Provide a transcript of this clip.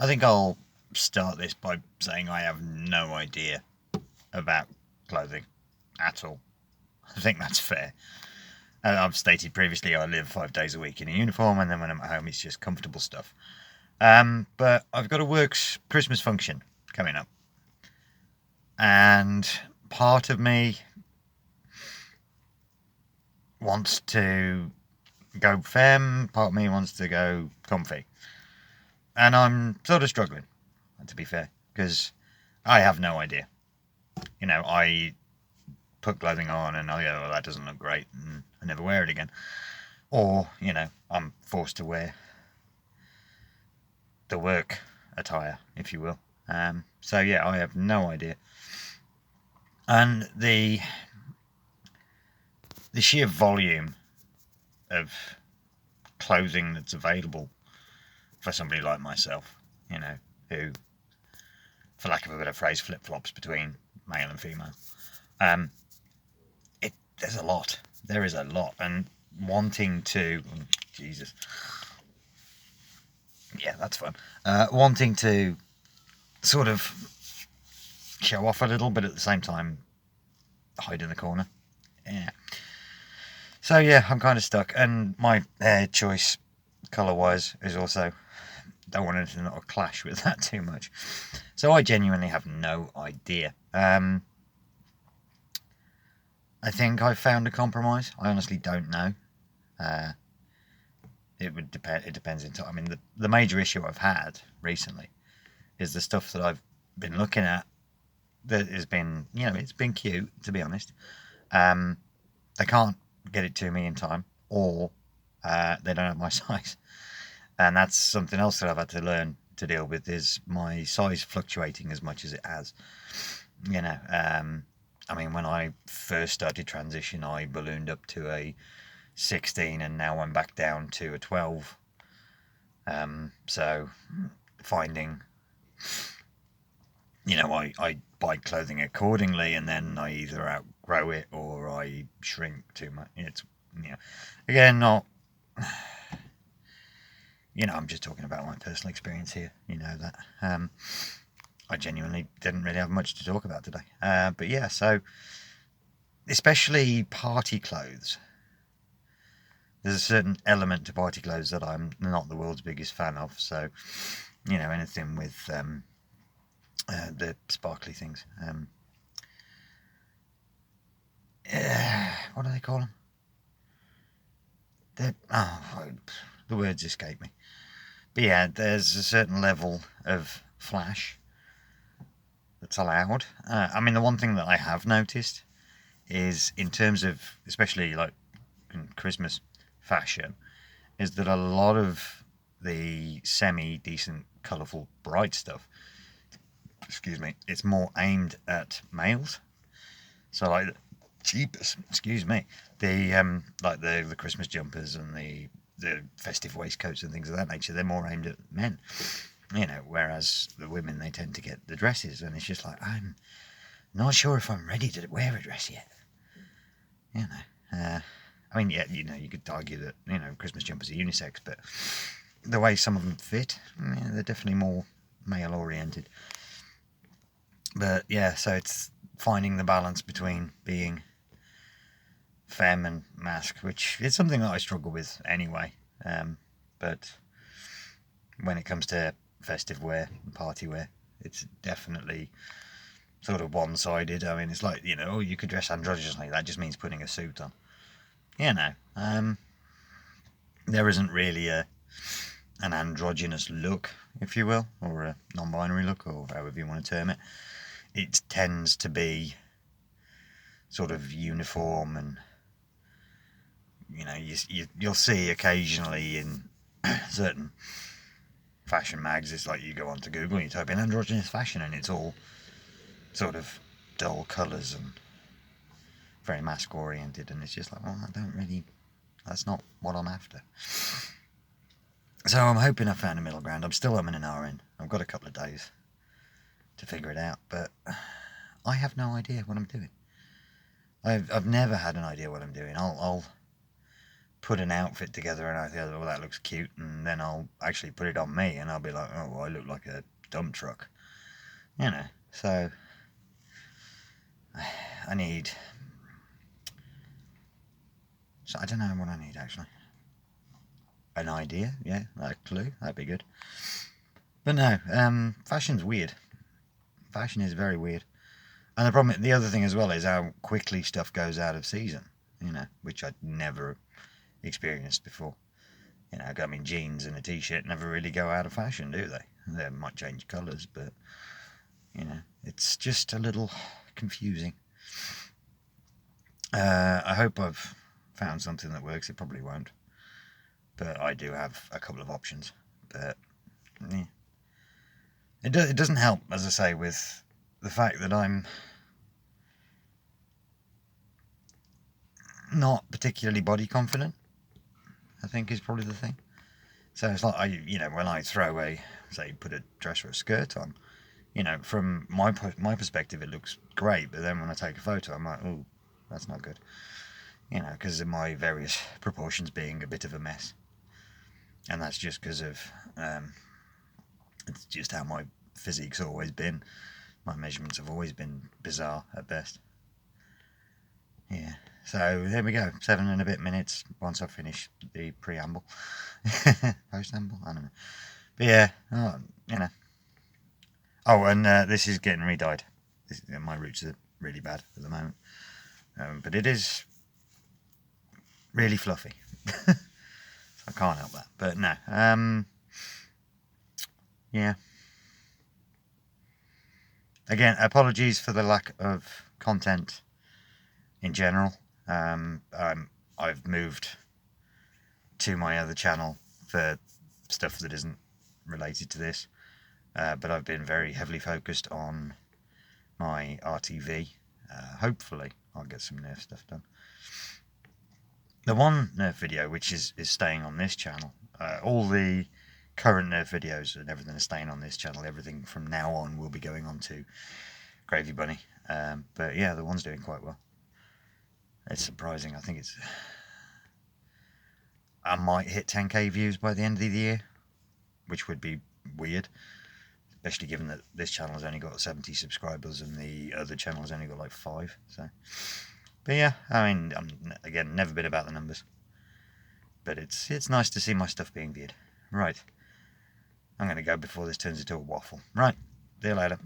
I think I'll start this by saying I have no idea about clothing at all. I think that's fair. I've stated previously I live 5 days a week in a uniform, and then when I'm at home it's just comfortable stuff. But I've got a works Christmas function coming up, and part of me wants to go femme, part of me wants to go comfy, and I'm sort of struggling, to be fair, because I have no idea. I put clothing on and I go, well, that doesn't look great, and I never wear it again. Or, I'm forced to wear the work attire, if you will. So yeah, I have no idea. And the sheer volume of clothing that's available for somebody like myself, who, for lack of a better phrase, flip-flops between male and female. There's a lot. There is a lot. And wanting to... Jesus. Yeah, that's fun. Wanting to sort of show off a little, but at the same time hide in the corner. Yeah. So yeah, I'm kind of stuck. And my hair choice, colour-wise, is also... don't want anything that will clash with that too much. So I genuinely have no idea. I think I've found a compromise. I honestly don't know. It would depend. It depends entirely. I mean, the major issue I've had recently is the stuff that I've been looking at that has been, it's been cute, to be honest. They can't get it to me in time, or they don't have my size, and that's something else that I've had to learn to deal with, is my size fluctuating as much as it has. I mean, when I first started transition, I ballooned up to a 16, and now I'm back down to a 12. So finding, I buy clothing accordingly, and then I either outgrow it or I shrink too much. It's, again, not, I'm just talking about my personal experience here. That. I genuinely didn't really have much to talk about today. But yeah, so especially party clothes. There's a certain element to party clothes that I'm not the world's biggest fan of. So, anything with the sparkly things. What do they call them? The words escape me. But yeah, there's a certain level of flash that's allowed. I mean, the one thing that I have noticed is, in terms of, especially like in Christmas fashion, is that a lot of the semi-decent, colourful, bright stuff, it's more aimed at males. So like, jeepers, the like the Christmas jumpers and the festive waistcoats and things of that nature, they're more aimed at men. Whereas the women, they tend to get the dresses, and it's just like, I'm not sure if I'm ready to wear a dress yet. I mean, yeah, you could argue that, Christmas jumpers are unisex, but the way some of them fit, they're definitely more male-oriented. But yeah, so it's finding the balance between being femme and masc, which is something that I struggle with anyway. But when it comes to festive wear and party wear, it's definitely sort of one-sided. I mean, it's like, you could dress androgynously. That just means putting a suit on. There isn't really an androgynous look, if you will, or a non-binary look, or however you want to term it. It tends to be sort of uniform, and you'll see occasionally in certain fashion mags, it's like you go onto Google and you type in androgynous fashion, and it's all sort of dull colours and very mask oriented, and it's just like, well, that's not what I'm after. So I'm hoping I found a middle ground. I'm still umming and ahhing. I've got a couple of days to figure it out, but I have no idea what I'm doing. I've never had an idea what I'm doing. I'll put an outfit together and I think, oh, that looks cute, and then I'll actually put it on me and I'll be like, oh, well, I look like a dump truck, you know. So I need, so I don't know what I need actually. An idea, yeah, a clue, that'd be good. But no, fashion's weird. Fashion is very weird. And the other thing as well is how quickly stuff goes out of season, you know, which I'd never experienced before. You know, I mean, jeans and a t-shirt never really go out of fashion, do they? They might change colours, but, you know, it's just a little confusing. I hope I've found something that works. It probably won't. But I do have a couple of options. But, yeah. It doesn't help, as I say, with the fact that I'm not particularly body confident, I think is probably the thing. So it's like, when I throw put a dress or a skirt on, you know, from my perspective, it looks great. But then when I take a photo, I'm like, oh, that's not good. You know, because of my various proportions being a bit of a mess. And that's just because of, it's just how my physique's always been. My measurements have always been bizarre at best. Yeah. So there we go. 7 and a bit minutes once I finish the preamble. Post-amble? I don't know. But yeah, you know. Oh, and this is getting re-dyed. My roots are really bad at the moment. But it is really fluffy. So I can't help that. But no. Yeah. Again, apologies for the lack of content in general. I've moved to my other channel for stuff that isn't related to this. But I've been very heavily focused on my RTV. Hopefully I'll get some Nerf stuff done. The one Nerf video which is staying on this channel, all the current Nerf videos and everything is staying on this channel. Everything from now on will be going on to Gravy Bunny. But yeah, the one's doing quite well. It's surprising. I think I might hit 10k views by the end of the year, which would be weird, especially given that this channel has only got 70 subscribers and the other channel has only got like 5. So, but yeah, I mean, I'm again never been about the numbers, but it's nice to see my stuff being viewed. Right, I'm going to go before this turns into a waffle. Right, see you later.